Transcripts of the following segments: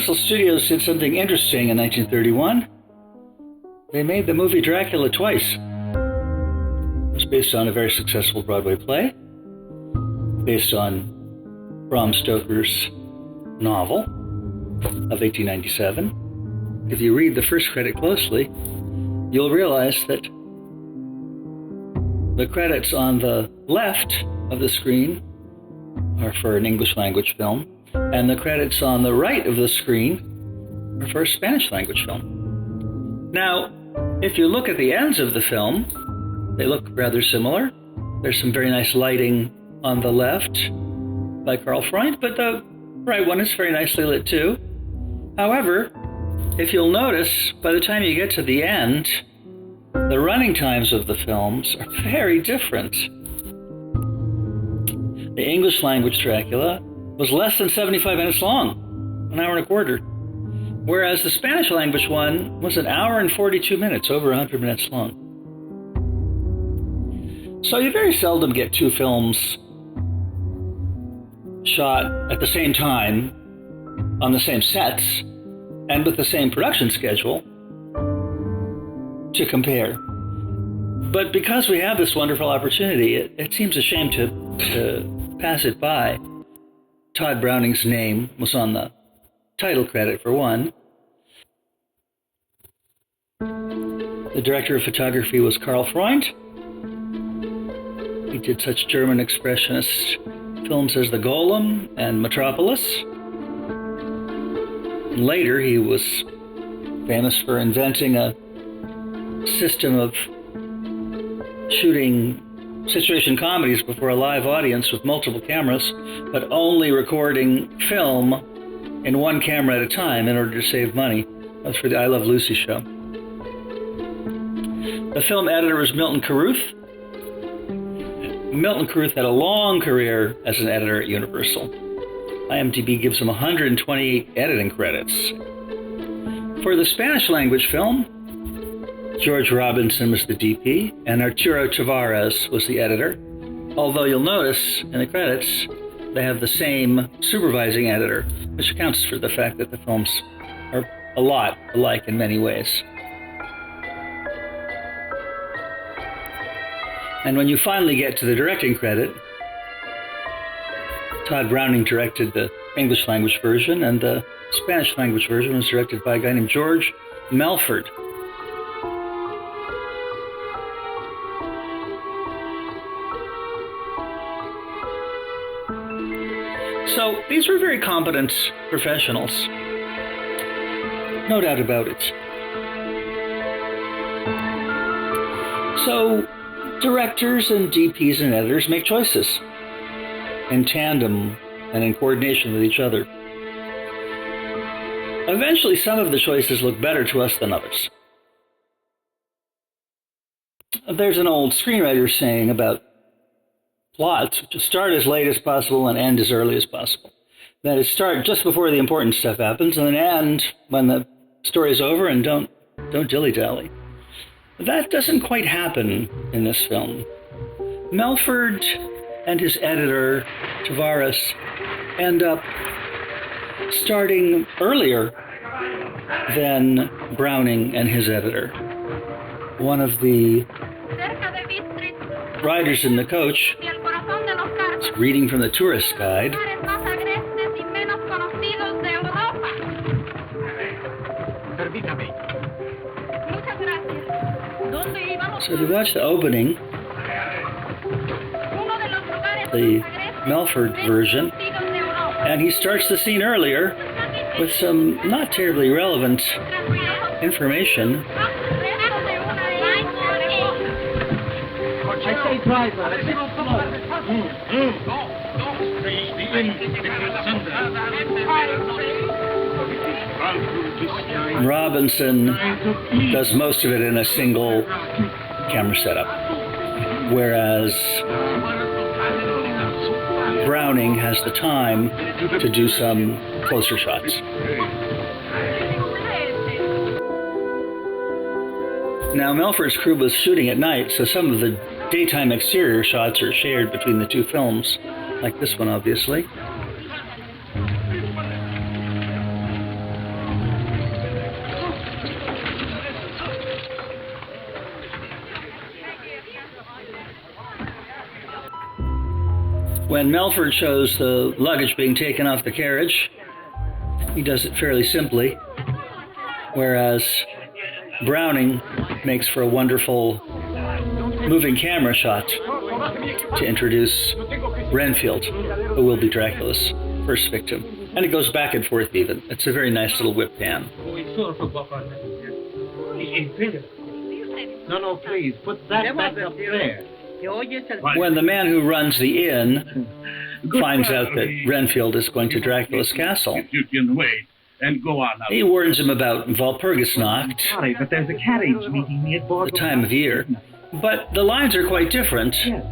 Universal Studios did something interesting in 1931. They made the movie Dracula twice. It was based on a very successful Broadway play, based on Bram Stoker's novel of 1897. If you read the first credit closely, you'll realize that the credits on the left of the screen are for an English language film, and the credits on the right of the screen are for a Spanish language film. Now, if you look at the ends of the film, they look rather similar. There's some very nice lighting on the left by Karl Freund, but the right one is very nicely lit too. However, if you'll notice, by the time you get to the end, the running times of the films are very different. The English language Dracula was less than 75 minutes long, an hour and a quarter, whereas the Spanish language one was an hour and 42 minutes, over 100 minutes long. So you very seldom get two films shot at the same time, on the same sets, and with the same production schedule to compare. But because we have this wonderful opportunity, it seems a shame to pass it by. Todd Browning's name was on the title credit for one. The director of photography was Karl Freund. He did such German expressionist films as The Golem and Metropolis. And later, he was famous for inventing a system of shooting situation comedies before a live audience with multiple cameras, but only recording film in one camera at a time in order to save money. That was for the I Love Lucy show. The film editor was Milton Carruth. Milton Carruth had a long career as an editor at Universal. IMDb gives him 128 editing credits. For the Spanish language film, George Robinson was the DP, and Arturo Tavares was the editor. Although you'll notice in the credits, they have the same supervising editor, which accounts for the fact that the films are a lot alike in many ways. And when you finally get to the directing credit, Todd Browning directed the English language version, and the Spanish language version was directed by a guy named George Melford. So these were very competent professionals, no doubt about it. So directors and DPs and editors make choices in tandem and in coordination with each other. Eventually, some of the choices look better to us than others. There's an old screenwriter saying about plots to start as late as possible and end as early as possible. That is, start just before the important stuff happens and then end when the story's over, and don't dilly-dally. That doesn't quite happen in this film. Melford and his editor, Tavares, end up starting earlier than Browning and his editor. One of the riders in the coach is reading from the tourist guide. So if you watch the opening, the Melford version, and he starts the scene earlier with some not terribly relevant information. Robinson does most of it in a single camera setup, whereas Browning has the time to do some closer shots. Now, Melford's crew was shooting at night, so some of the daytime exterior shots are shared between the two films, like this one, obviously. When Melford shows the luggage being taken off the carriage, he does it fairly simply, whereas Browning makes for a wonderful moving camera shot to introduce Renfield, who will be Dracula's first victim. And it goes back and forth even. It's a very nice little whip pan. No, please, put that back up there. When the man who runs the inn finds out that Renfield is going to Dracula's castle, And go on now. he warns him about Walpurgisnacht, Sorry, but there's a carriage meeting me at the time of year. But the lines are quite different. Yes.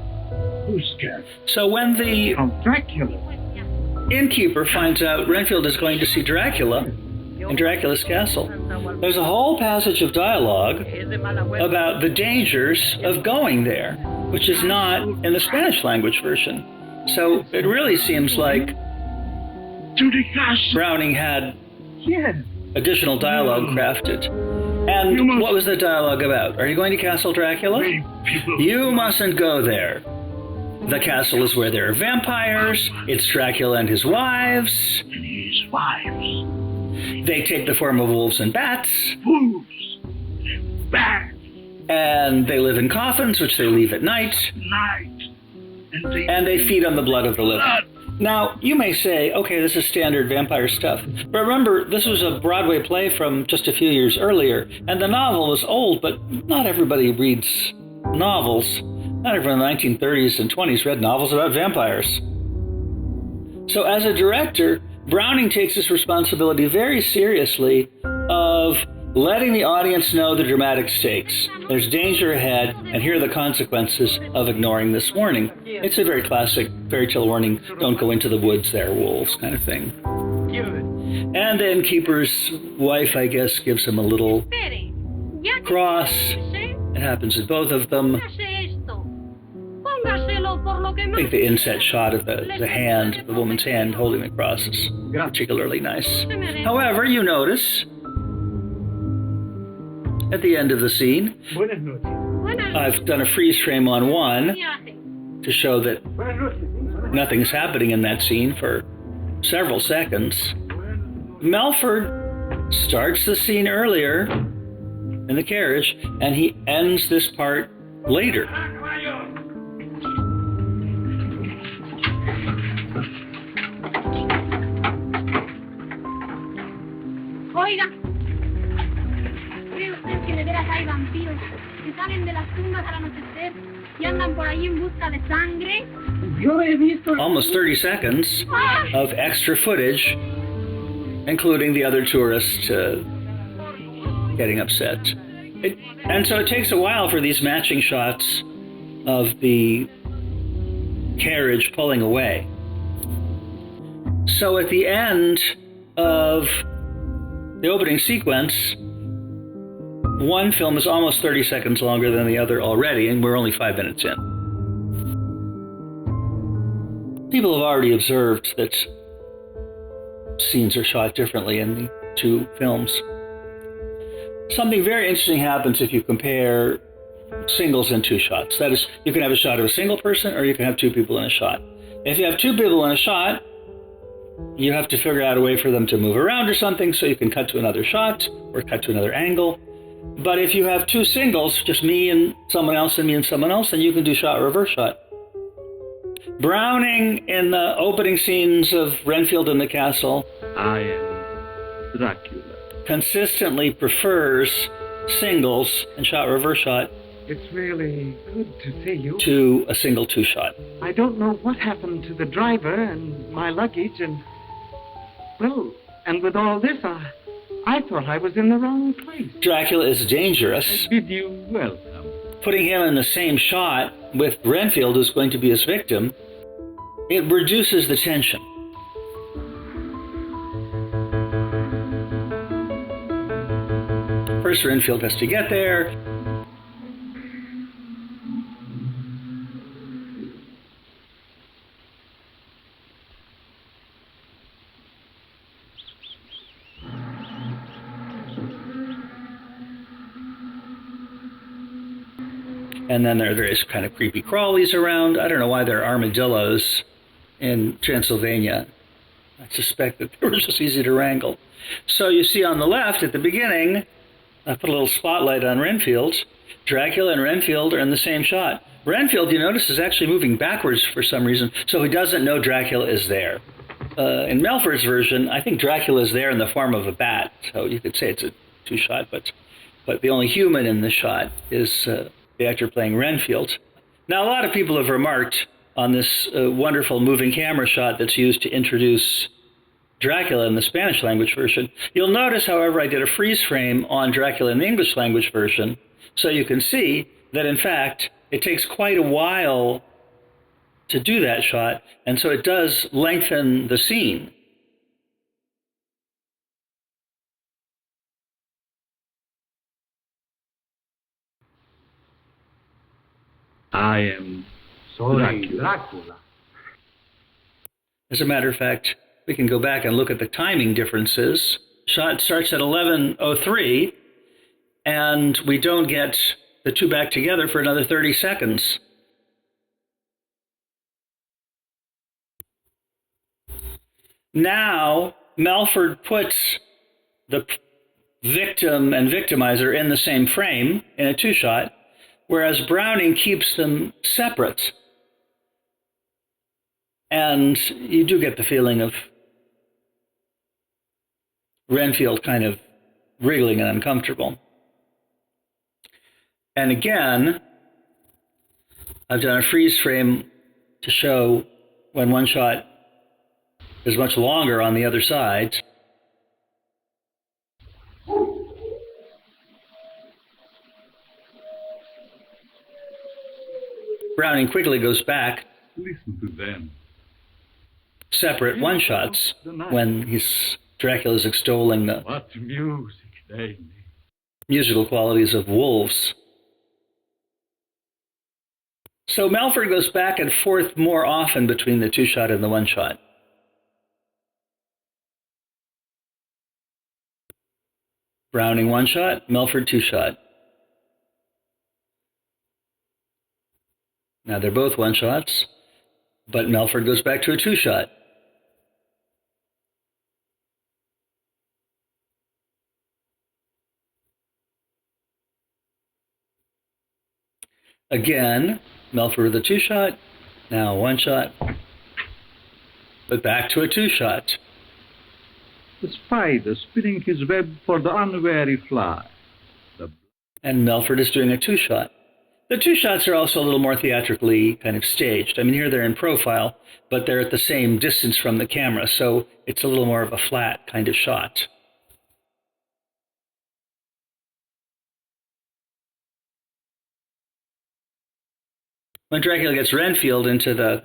Who's scared? So when the Of Dracula. innkeeper finds out Renfield is going to see Dracula in Dracula's castle, there's a whole passage of dialogue about the dangers of going there, which is not in the Spanish language version. So it really seems like To the castle. Browning had Yes. additional dialogue crafted. And what was the dialogue about? Are you going to Castle Dracula? People. You mustn't go there. The castle is where there are vampires. It's Dracula and his wives. And his wives. They take the form of wolves and bats. Wolves. Bats. And they live in coffins, which they leave at night. Night. And they feed on the blood of the living. Blood. Now, you may say, okay, this is standard vampire stuff. But remember, this was a Broadway play from just a few years earlier, and the novel was old, but not everybody reads novels. Not everyone in the 1930s and 20s read novels about vampires. So as a director, Browning takes this responsibility very seriously of letting the audience know the dramatic stakes. There's danger ahead, and here are the consequences of ignoring this warning. It's a very classic fairy tale warning, don't go into the woods, there are wolves, kind of thing. And the innkeeper's wife, I guess, gives him a little cross. It happens with both of them. I think the inset shot of the hand, the woman's hand holding the cross is particularly nice. However, you notice at the end of the scene, I've done a freeze frame on one to show that nothing's happening in that scene for several seconds. Melford starts the scene earlier in the carriage, and he ends this part later. Oiga, ¿cree usted que de veras hay vampiros que salen de las tumbas al anochecer y andan por ahí en busca de sangre? Yo he visto. Almost 30 seconds of extra footage, including the other tourists getting upset. And so it takes a while for these matching shots of the carriage pulling away. So at the end of the opening sequence, one film is almost 30 seconds longer than the other already, and we're only 5 minutes in. People have already observed that scenes are shot differently in the two films. Something very interesting happens if you compare singles and two shots. That is, you can have a shot of a single person, or you can have two people in a shot. If you have two people in a shot, you have to figure out a way for them to move around or something, so you can cut to another shot or cut to another angle. But if you have two singles, just me and someone else and me and someone else, then you can do shot, reverse shot. Browning, in the opening scenes of Renfield in the castle, I am Dracula. consistently prefers singles and shot, reverse shot It's really good to see you. to a single two shot. I don't know what happened to the driver and my luggage and... Well, and with all this, I thought I was in the wrong place. Dracula is dangerous. Bid you welcome. Putting him in the same shot with Renfield, who's going to be his victim, it reduces the tension. First, Renfield has to get there. And then there are various kind of creepy crawlies around. I don't know why there are armadillos in Transylvania. I suspect that they were just easy to wrangle. So you see on the left at the beginning, I put a little spotlight on Renfield. Dracula and Renfield are in the same shot. Renfield, you notice, is actually moving backwards for some reason, so he doesn't know Dracula is there. In Melford's version, I think Dracula is there in the form of a bat, so you could say it's a two-shot, but the only human in the shot is the actor playing Renfield. Now, a lot of people have remarked on this wonderful moving camera shot that's used to introduce Dracula in the Spanish language version. You'll notice, however, I did a freeze frame on Dracula in the English language version, so you can see that, in fact, it takes quite a while to do that shot, and so it does lengthen the scene. I am Dracula. As a matter of fact, we can go back and look at the timing differences. Shot starts at 11:03, and we don't get the two back together for another 30 seconds. Now, Melford puts the victim and victimizer in the same frame in a two-shot, whereas Browning keeps them separate. And you do get the feeling of Renfield kind of wriggling and uncomfortable. And again, I've done a freeze frame to show when one shot is much longer on the other side. Browning quickly goes back, Listen to them. separate one-shots when Dracula's extolling the What music they make. musical qualities of wolves. So Melford goes back and forth more often between the two-shot and the one-shot. Browning one-shot, Melford two-shot. Now they're both one-shots, but Melford goes back to a two-shot. Again, Melford with a two-shot, now one-shot, but back to a two-shot. The spider spinning his web for the unwary fly. And Melford is doing a two-shot. The two shots are also a little more theatrically kind of staged. I mean, here they're in profile, but they're at the same distance from the camera, so it's a little more of a flat kind of shot. When Dracula gets Renfield into the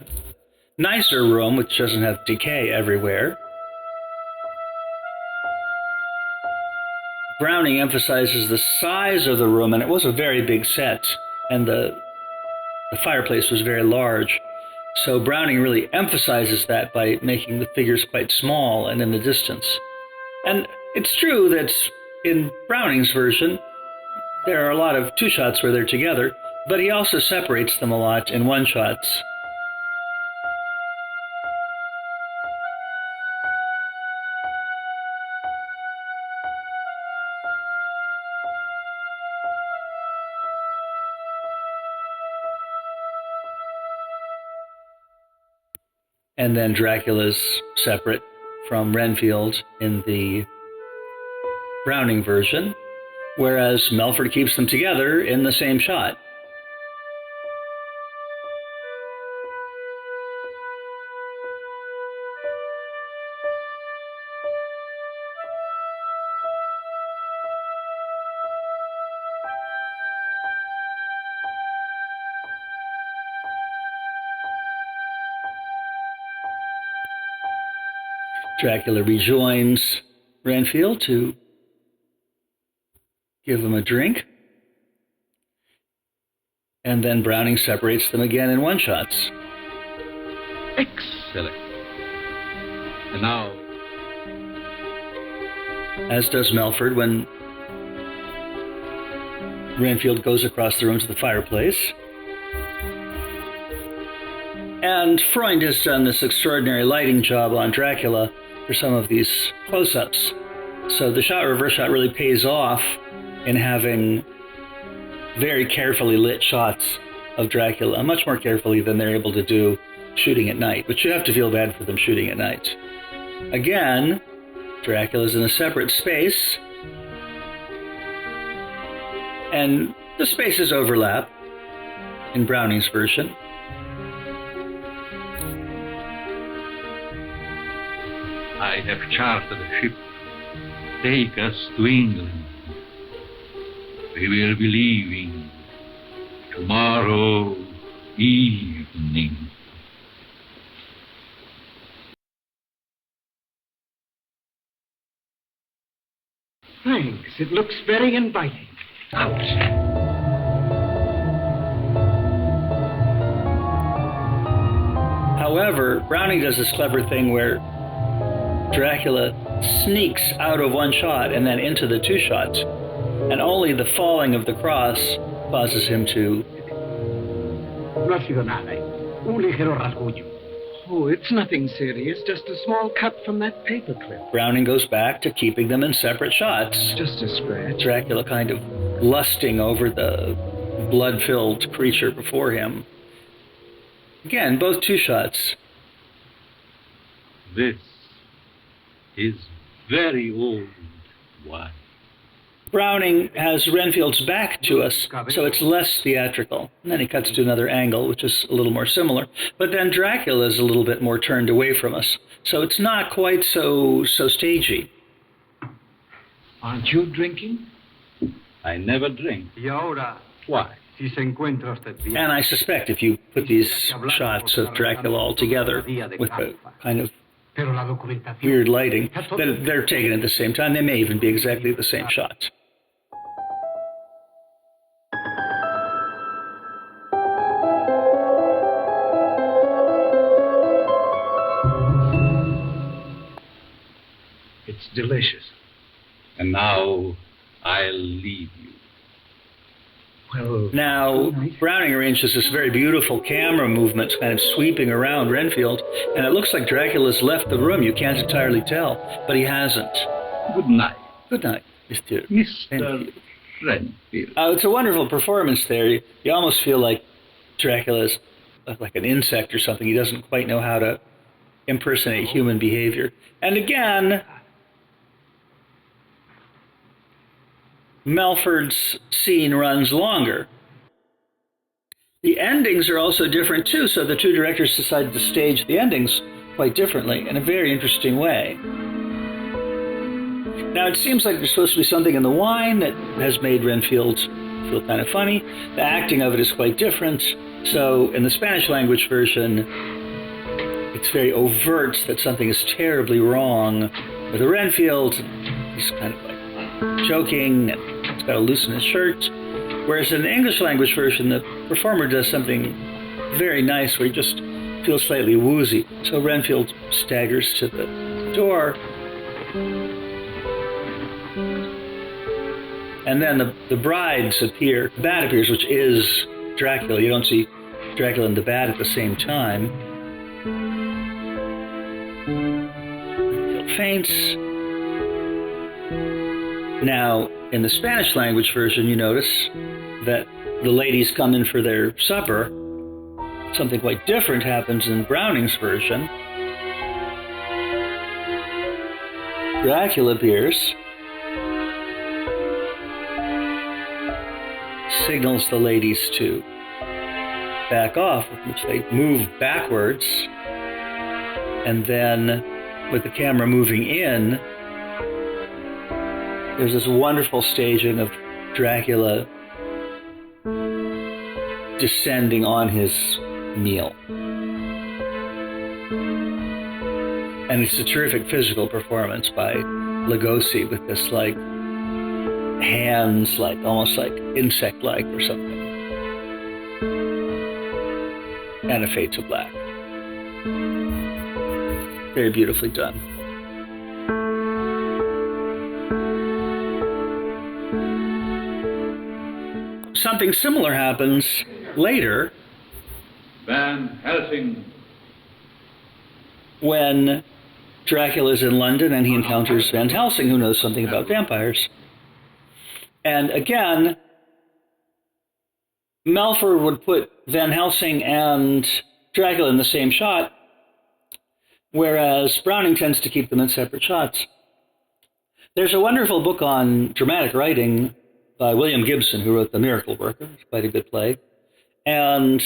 nicer room, which doesn't have decay everywhere, Browning emphasizes the size of the room, and it was a very big set, and the fireplace was very large. So Browning really emphasizes that by making the figures quite small and in the distance. And it's true that in Browning's version, there are a lot of two-shots where they're together, but he also separates them a lot in one-shots. And then Dracula's separate from Renfield in the Browning version, whereas Melford keeps them together in the same shot. Dracula rejoins Renfield to give him a drink, and then Browning separates them again in one-shots. Excellent. And now, As does Melford when Renfield goes across the room to the fireplace. And Freund has done this extraordinary lighting job on Dracula for some of these close-ups. So the reverse shot really pays off in having very carefully lit shots of Dracula, much more carefully than they're able to do shooting at night, but you have to feel bad for them shooting at night. Again, Dracula's in a separate space, and the spaces overlap in Browning's version. I have chartered a ship. Take us to England. We will be leaving tomorrow evening. Thanks. It looks very inviting. Out. However, Browning does this clever thing where Dracula sneaks out of one shot and then into the two shots, and only the falling of the cross causes him to... No ha sido nada. Un ligero rasguño. Oh, it's nothing serious. Just a small cut from that paperclip. Browning goes back to keeping them in separate shots. Just a scratch. Dracula kind of lusting over the blood-filled creature before him. Again, both two shots. This is very old wine. Browning has Renfield's back to us, so it's less theatrical. And then he cuts to another angle, which is a little more similar. But then Dracula is a little bit more turned away from us, so it's not quite so stagey. Aren't you drinking? I never drink. Y ahora, Why? si se encuentra usted bien. And I suspect if you put these shots of Dracula all together with the kind of Pero la documentación. weird lighting, that they're taken at the same time. They may even be exactly the same shots. It's delicious. And now I'll leave you. Well, Now, Browning arranges this very beautiful camera movement kind of sweeping around Renfield, and it looks like Dracula's left the room. You can't entirely tell, but he hasn't. Good night, Good night, Mr. Mr. Renfield. It's a wonderful performance there. You almost feel like Dracula's like an insect or something. He doesn't quite know how to impersonate human behavior. And again, Melford's scene runs longer. The endings are also different too, so the two directors decided to stage the endings quite differently in a very interesting way. Now it seems like there's supposed to be something in the wine that has made Renfield feel kind of funny. The acting of it is quite different. So in the Spanish language version, it's very overt that something is terribly wrong with the Renfield. He's kind of like joking, and he's got to loosen his shirt. Whereas in the English language version, the performer does something very nice where he just feels slightly woozy. So Renfield staggers to the door. And then the brides appear. The bat appears, which is Dracula. You don't see Dracula and the bat at the same time. Renfield faints. Now, in the Spanish language version, you notice that the ladies come in for their supper. Something quite different happens in Browning's version. Dracula appears, signals the ladies to back off, which they move backwards, and then with the camera moving in, there's this wonderful staging of Dracula descending on his meal. And it's a terrific physical performance by Lugosi with this like hands, like almost like insect-like or something. And a fade to black. Very beautifully done. Something similar happens later Van Helsing. When Dracula's in London and he encounters Van Helsing, who knows something about vampires. And again, Melford would put Van Helsing and Dracula in the same shot, whereas Browning tends to keep them in separate shots. There's a wonderful book on dramatic writing by William Gibson, who wrote The Miracle Worker. It's quite a good play. And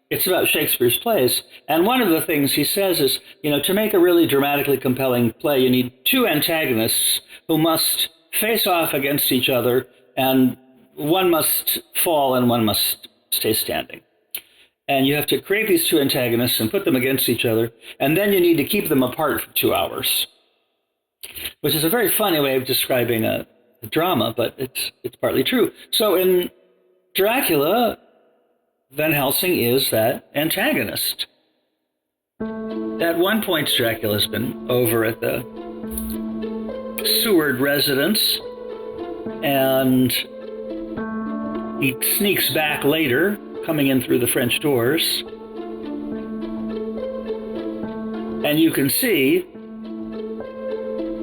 it's about Shakespeare's plays. And one of the things he says is, to make a really dramatically compelling play, you need two antagonists who must face off against each other, and one must fall and one must stay standing. And you have to create these two antagonists and put them against each other, and then you need to keep them apart for 2 hours, which is a very funny way of describing a drama, but it's partly true. So in Dracula, Van Helsing is that antagonist. At one point, Dracula's been over at the Seward residence, and he sneaks back later, coming in through the French doors. And you can see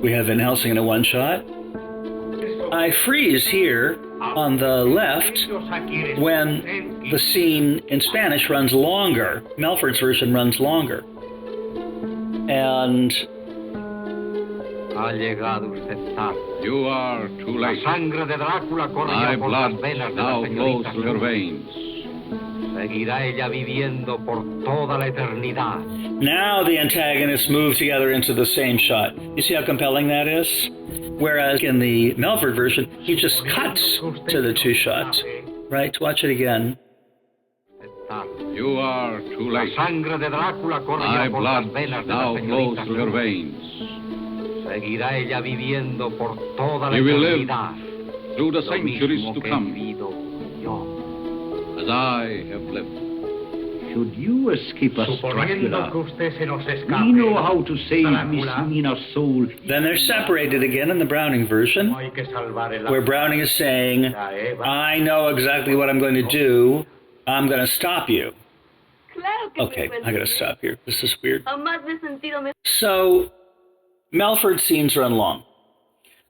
we have Van Helsing in a one shot. I freeze here on the left when the scene in Spanish runs longer. Melford's version runs longer. And You are too late. My blood now flows through your veins. now the antagonists move together into the same shot. You see how compelling that is? Whereas in the Melford version, he just cuts to the two shots. Right? Watch it again. You are too late. My blood now flows through your veins. You will live through the centuries to come, as I have lived. Should you escape us, Dracula, we know how to save Miss Mina's soul. Then they're separated again in the Browning version, where Browning is saying, I know exactly what I'm going to do. I'm going to stop you. Okay, I got to stop here. This is weird. So, Melford scenes run long.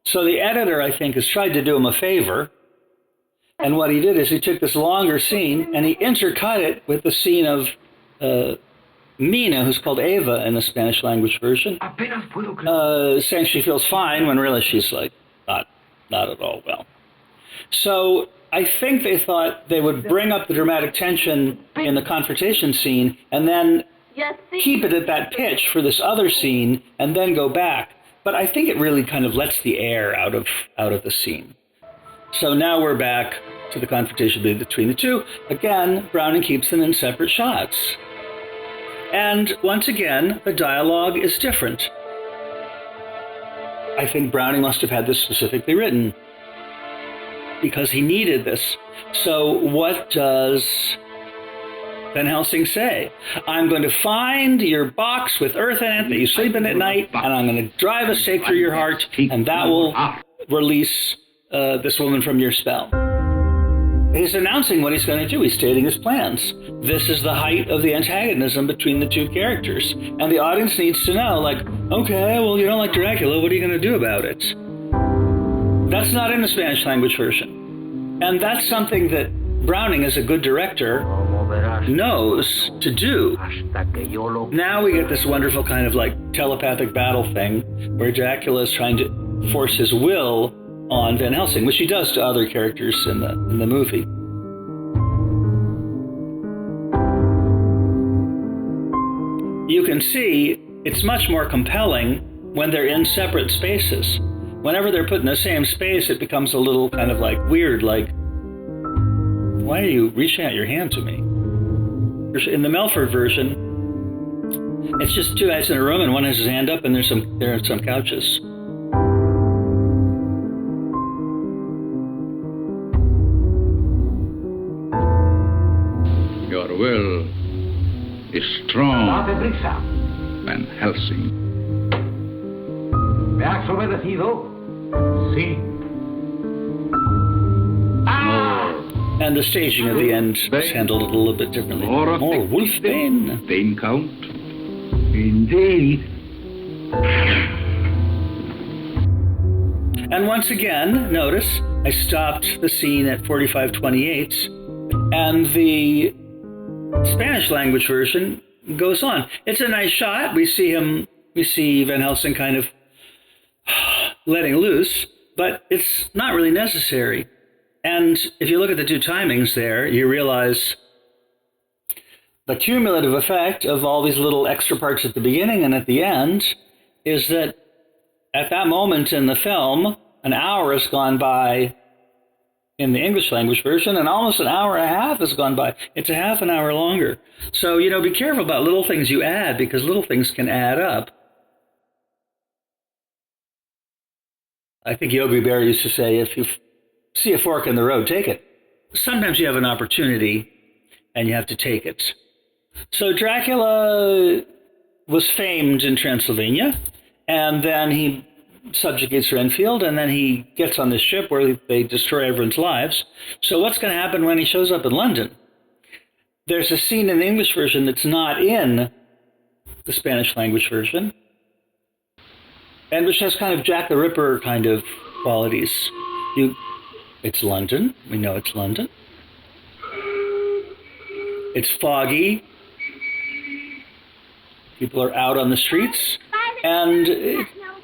So the editor, I think, has tried to do him a favor. And what he did is he took this longer scene and he intercut it with the scene of Mina, who's called Eva in the Spanish language version, saying she feels fine when really she's like not at all well. So I think they thought they would bring up the dramatic tension in the confrontation scene and then keep it at that pitch for this other scene and then go back. But I think it really kind of lets the air out of the scene. So now we're back to the confrontation between the two. Again, Browning keeps them in separate shots. And once again, the dialogue is different. I think Browning must have had this specifically written because he needed this. So what does Van Helsing say? I'm going to find your box with earth in it that you sleep in at night, and I'm going to drive a stake through your heart, and that will release this woman from your spell. He's announcing what he's going to do. He's stating his plans. This is the height of the antagonism between the two characters. And the audience needs to know, like, okay, well, you don't like Dracula, what are you going to do about it? That's not in the Spanish language version. And that's something that Browning, as a good director, knows to do. Now we get this wonderful kind of like telepathic battle thing where Dracula is trying to force his will on Van Helsing, which he does to other characters in the movie. You can see it's much more compelling when they're in separate spaces. Whenever they're put in the same space, it becomes a little kind of like weird, like, why are you reaching out your hand to me? In the Melford version, it's just two guys in a room and one has his hand up and there are some couches. Your will is strong, Van Helsing. ¿Me has obedecido? Sí. And the staging at the end is handled a little bit differently. More Wolfbane. Bane Count. Indeed. And once again, notice, I stopped the scene at 45:28, and the Spanish language version goes on. It's a nice shot. We see Van Helsing kind of letting loose, but it's not really necessary. And if you look at the two timings there, you realize the cumulative effect of all these little extra parts at the beginning and at the end is that at that moment in the film, an hour has gone by in the English language version, and almost an hour and a half has gone by. It's a half an hour longer. So, be careful about little things you add, because little things can add up. I think Yogi Berra used to say, if you see a fork in the road, take it. Sometimes you have an opportunity, and you have to take it. So Dracula was famed in Transylvania, and then he subjugates Renfield, and then he gets on this ship where they destroy everyone's lives. So what's going to happen when he shows up in London? There's a scene in the English version that's not in the Spanish language version, and which has kind of Jack the Ripper kind of qualities. It's London. We know it's London. It's foggy. People are out on the streets, and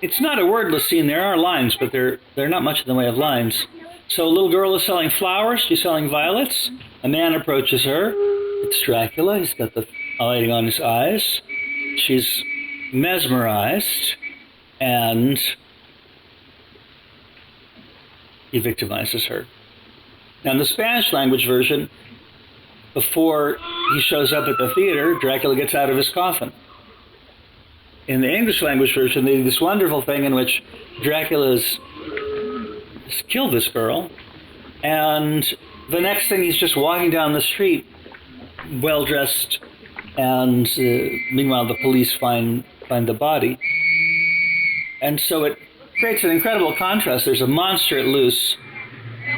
it's not a wordless scene. There are lines, but they're not much in the way of lines. So a little girl is selling flowers. She's selling violets. A man approaches her. It's Dracula. He's got the lighting on his eyes. She's mesmerized, and he victimizes her. Now, in the Spanish language version, before he shows up at the theater, Dracula gets out of his coffin. In the English language version, they do this wonderful thing in which Dracula's killed this girl, and the next thing he's just walking down the street, well-dressed, and meanwhile the police find the body. And so it creates an incredible contrast. There's a monster at loose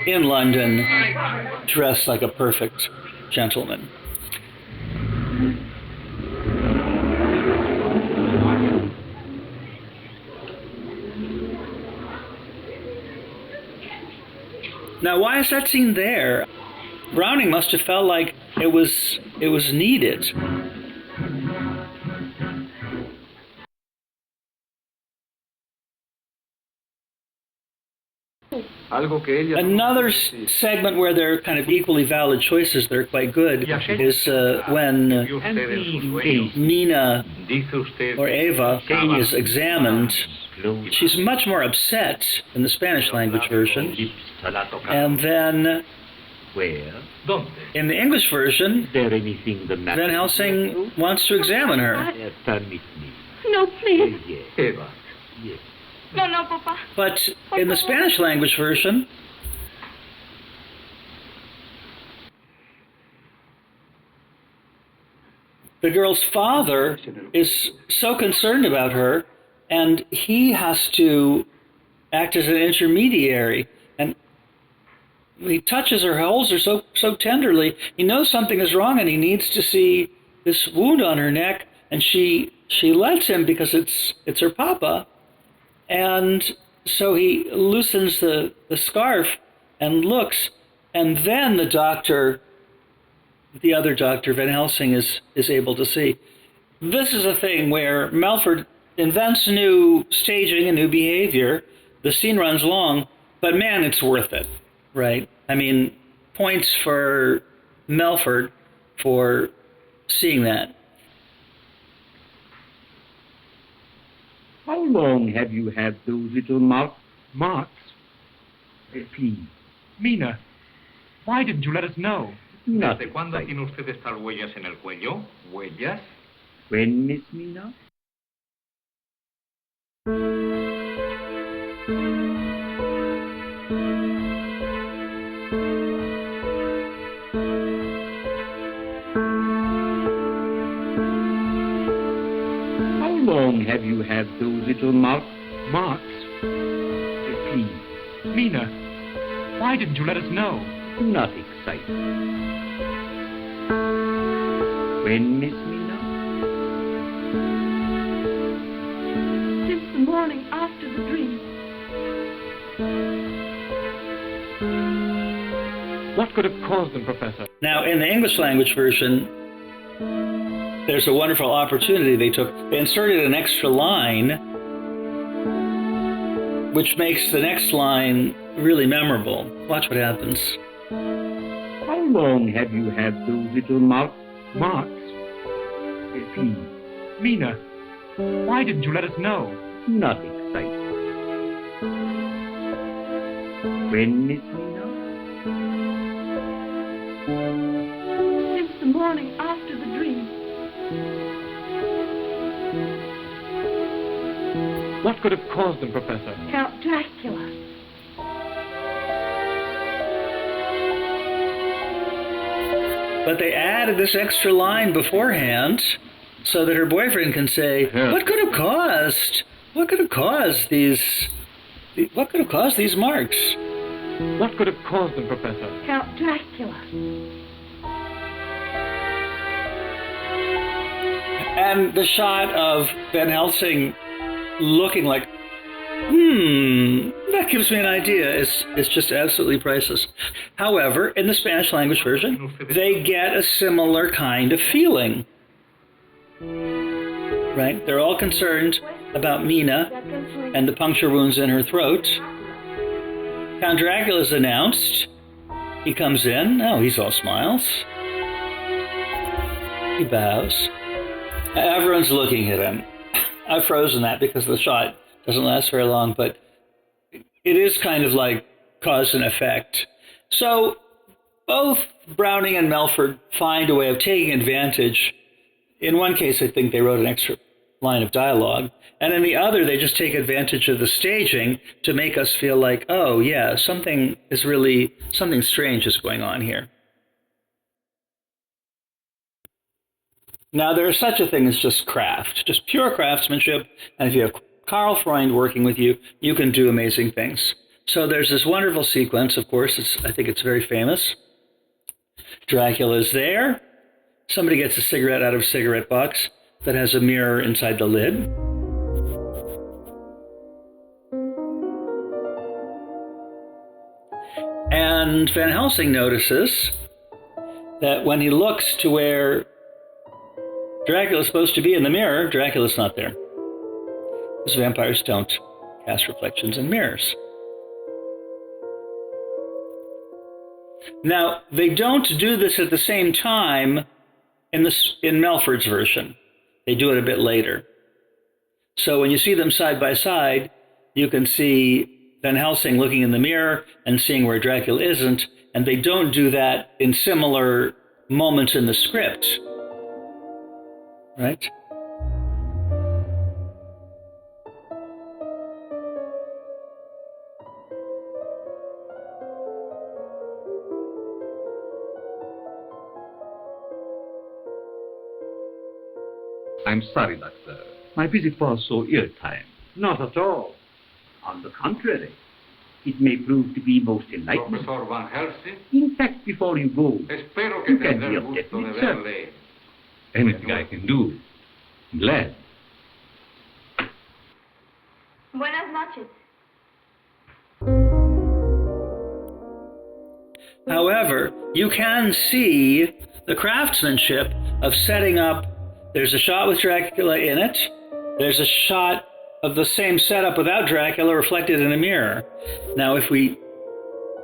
in London, dressed like a perfect gentleman. Now, why is that scene there? Browning must have felt like it was needed. Another segment where there are kind of equally valid choices that are quite good is when Mina, or Eva, is examined. She's much more upset in the Spanish language version. And then in the English version, Van Helsing wants to examine her. No, please. Eva. No, Papa. But in the Spanish language version, the girl's father is so concerned about her, and he has to act as an intermediary. And he touches her, holds her so tenderly. He knows something is wrong, and he needs to see this wound on her neck, and she lets him because it's her papa. And so he loosens the scarf and looks, and then the other doctor, Van Helsing, is able to see. This is a thing where Melford invents new staging and new behavior. The scene runs long, but man, it's worth it, right? I mean, points for Melford for seeing that. How long have you had those little marks? Marks? Please. Mina, why didn't you let us know? ¿Desde cuándo tiene usted estas huellas en el cuello? ¿Huellas? When, Miss Mina? How long have you had those little marks? Marks? Please. Mina, why didn't you let us know? Not excited. When, Miss Mina? Since the morning after the dream. What could have caused them, Professor? Now, in the English language version, there's a wonderful opportunity they took. They inserted an extra line, which makes the next line really memorable. Watch what happens. How long have you had those little marks? Marks? Please, Mina, why didn't you let us know? not excited. When, Miss Mina? Since the morning after the dream. What could have caused them, Professor? Count Dracula. But they added this extra line beforehand so that her boyfriend can say, what could have caused these marks? What could have caused them, Professor? Count Dracula. And the shot of Van Helsing looking like, that gives me an idea. It's just absolutely priceless. However, in the Spanish language version, they get a similar kind of feeling. Right? They're all concerned about Mina and the puncture wounds in her throat. Count Dracula's announced. He comes in. Oh, he's all smiles. He bows. Everyone's looking at him. I've frozen that because the shot doesn't last very long, but it is kind of like cause and effect. So both Browning and Melford find a way of taking advantage. In one case, I think they wrote an extra line of dialogue, and in the other, they just take advantage of the staging to make us feel like, oh yeah, something strange is going on here. Now, there is such a thing as just craft, just pure craftsmanship, and if you have Karl Freund working with you, you can do amazing things. So there's this wonderful sequence, of course, I think it's very famous. Dracula's there. Somebody gets a cigarette out of a cigarette box that has a mirror inside the lid. And Van Helsing notices that when he looks to where Dracula's supposed to be in the mirror, Dracula's not there. Because vampires don't cast reflections in mirrors. Now, they don't do this at the same time in Melford's version. They do it a bit later. So when you see them side by side, you can see Van Helsing looking in the mirror and seeing where Dracula isn't, and they don't do that in similar moments in the script. Right? I'm sorry, Doctor. My visit was so ill-timed. Not at all. On the contrary, it may prove to be most enlightening. Professor Van Helsing, In fact, before you go, espero que you can tendré be el of gusto de definite service. verle. Anything I can do. I'm glad. Buenas noches. However, you can see the craftsmanship of setting up. There's a shot with Dracula in it. There's a shot of the same setup without Dracula reflected in a mirror. Now, if we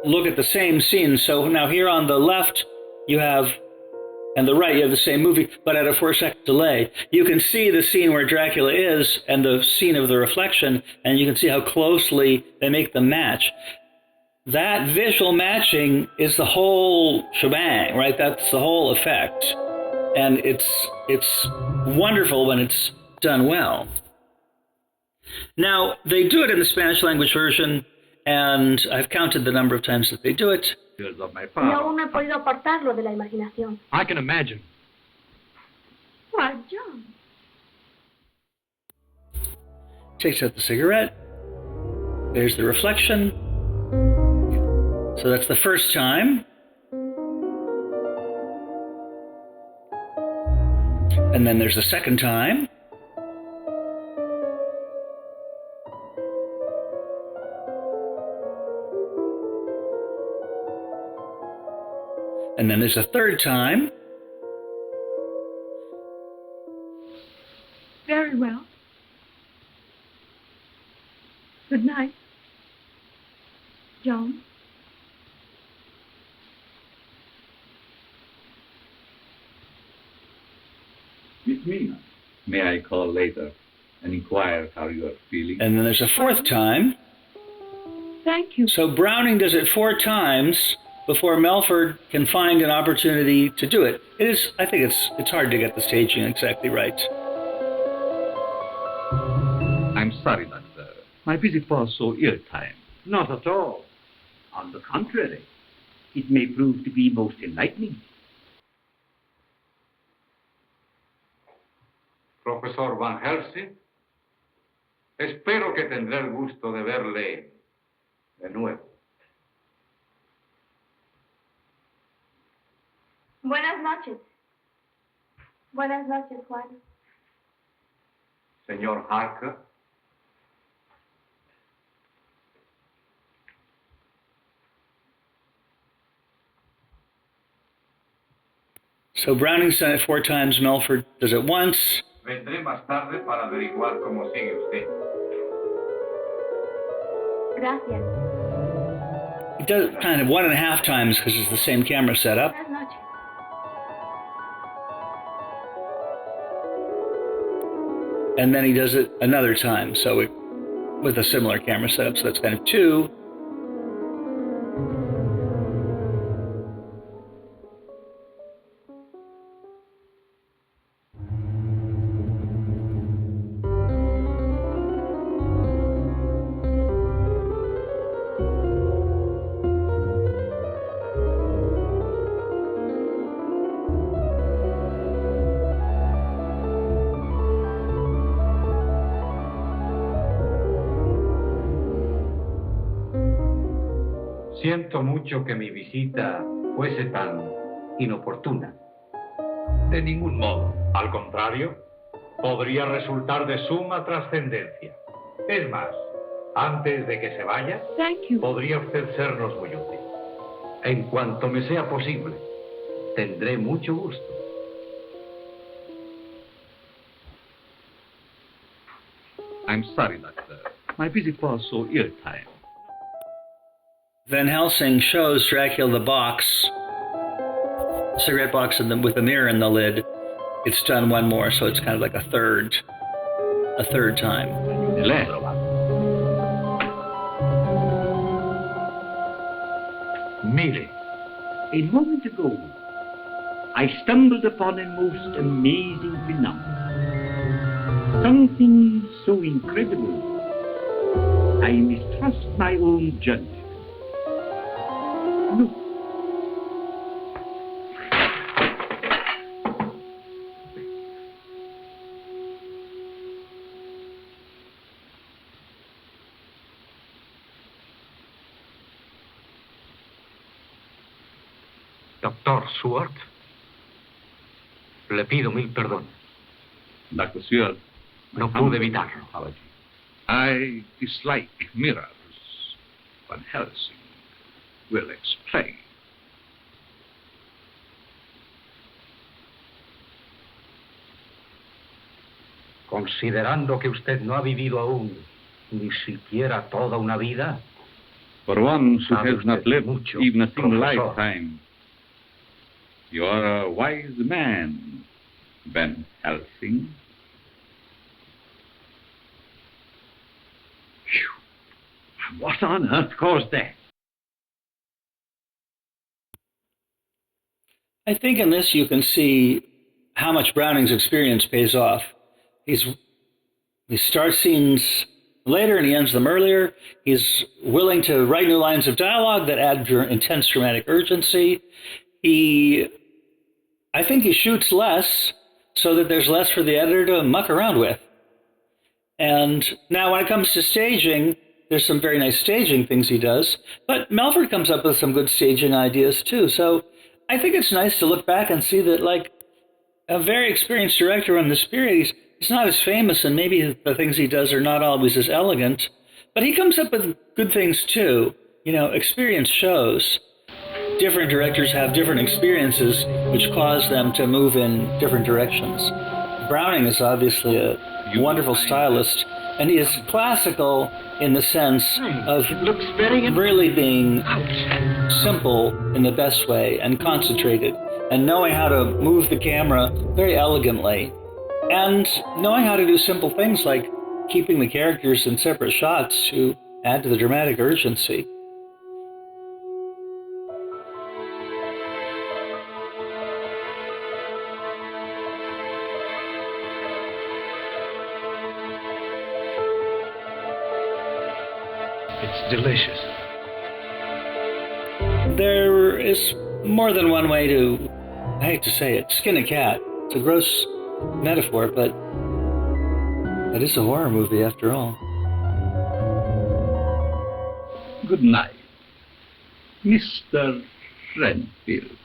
look at the same scene, so now here on the left you have, and the right you have the same movie, but at a 4-second delay. You can see the scene where Dracula is and the scene of the reflection, and you can see how closely they make them match. That visual matching is the whole shebang, right? That's the whole effect. And it's wonderful when it's done well. Now, they do it in the Spanish language version, and I've counted the number of times that they do it. Tears of my Y father. aún no he podido apartarlo de la imaginación. I can imagine. Why, John. Takes out the cigarette. There's the reflection. So that's the first time And then there's a second time. And then there's a third time. Very well. Good night, John. Miss Mina, may I call later and inquire how you are feeling? And then there's a fourth time. Thank you. So Browning does it 4 times before Melford can find an opportunity to do it. I think it's hard to get the staging exactly right. I'm sorry, Doctor. My visit was so ill-timed. Not at all. On the contrary, it may prove to be most enlightening. Profesor Van Helsing, espero que tendré el gusto de verle de nuevo. Buenas noches. Buenas noches, Juan. Señor Harker, So Browning's done it 4 times, Melford does it once. vendré más tarde para averiguar cómo sigue usted. Gracias. He does it kind of 1.5 times because it's the same camera setup. Buenas noches. And then he does it another time, with a similar camera setup, so that's kind of 2. Siento mucho que mi visita fuese tan inoportuna. De ningún modo. Al contrario, podría resultar de suma trascendencia. Es más, antes de que se vaya, Thank you. podría usted sernos muy útil. En cuanto me sea posible, tendré mucho gusto. I'm sorry, Doctor. My visit was so ill-timed. Van Helsing shows Dracula the box, cigarette box with the mirror in the lid. It's done one more, so it's kind of like a third time. Mire, a moment ago, I stumbled upon a most amazing phenomenon. Something so incredible, I mistrust my own judgment. Look. Doctor Seward, le pido mil perdones. Dr. Seward, No pude evitarlo. apology. I dislike mirrors. Van Helsing will explain. Considerando que usted no ha vivido aún ni siquiera toda una vida, For one who Sabe has not usted lived mucho, even a single profesor. lifetime, you are a wise man, Van Helsing. Phew. What on earth caused that? I think in this you can see how much Browning's experience pays off. He starts scenes later and he ends them earlier. He's willing to write new lines of dialogue that add intense dramatic urgency. I think he shoots less so that there's less for the editor to muck around with. And now when it comes to staging, there's some very nice staging things he does, but Melford comes up with some good staging ideas too. So I think it's nice to look back and see that, like, a very experienced director from this period. He's not as famous, and maybe the things he does are not always as elegant, but he comes up with good things too. You know, experience shows. Different directors have different experiences which cause them to move in different directions. Browning is obviously a wonderful stylist, and he is classical in the sense of really being simple in the best way and concentrated, and knowing how to move the camera very elegantly, and knowing how to do simple things like keeping the characters in separate shots to add to the dramatic urgency. It's delicious. There is more than one way to, I hate to say it, skin a cat. It's a gross metaphor, but it is a horror movie after all. Good night, Mr. Renfield.